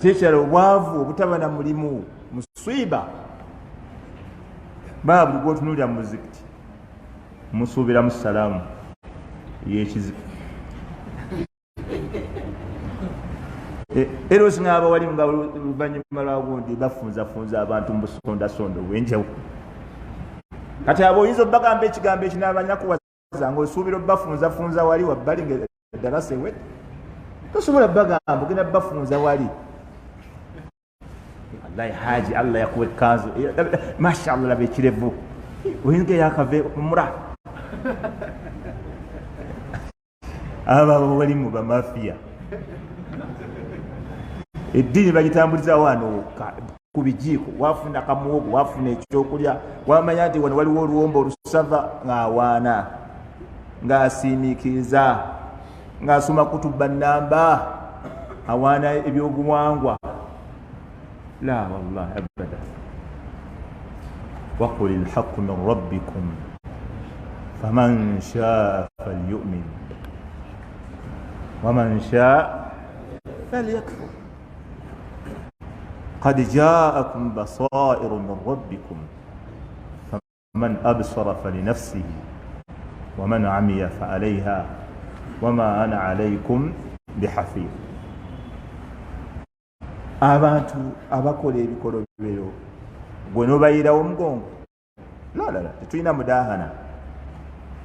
kyekirala obwavu obutaba na mulimu musiiba baba buli gwotunuulira mu muzikiti musuubiramu salaamu yekizibu era osinga wali nga oluvannyuma lwagundi bafunzafunza abantu mu busondasondo obwenjawulo kati abo oyinza obbagamba ekigambo ekinabanyakuwaza nga osuubira obbafunzafunza wali wabbali ngaeddalasa ewedde tosobola bagamba ogenda bafunza wali wallahi haji allah yakuwa ekanzu mashallah laba ekirevu oyinza yakave mura abo bali mu bamafiya eddiini bagitambuliza wano ku bijiiko wafuna kamuwogo wafuna ekyokulya wamanya nti wano waliwo oluwombo olusava ng'awaana ng'asiimiikiriza ng'asoma kutuba namba awaana ebyobuwangwa la wallahi abada waqul alhaqu min rabbikum faman shaa falyu'min waman shaa falyakfur قد جاءكم بصائر من ربكم فمن أبصر فلنفسه ومن عمي فعليها وما أنا عليكم بحفيظ abantu abakola ebikolobero gwe nobayirawo omugongo la tetulina mudahana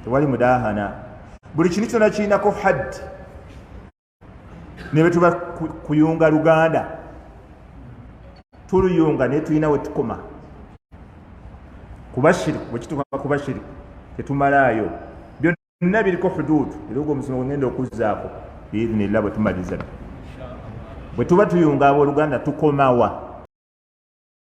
tewali mudahana buli kintu kyonna kirinako haddi ne bwetuba kuyunga luganda tuluyunga naye tulina we tukoma kubashiriku bwekituuka kubashiriku tetumalaayo byonna biriko huduudu era ogwo omusomo gwengenda okuzzaako biidhinillah bwe tumaliza bwe tuba tuyunga abooluganda tukomawa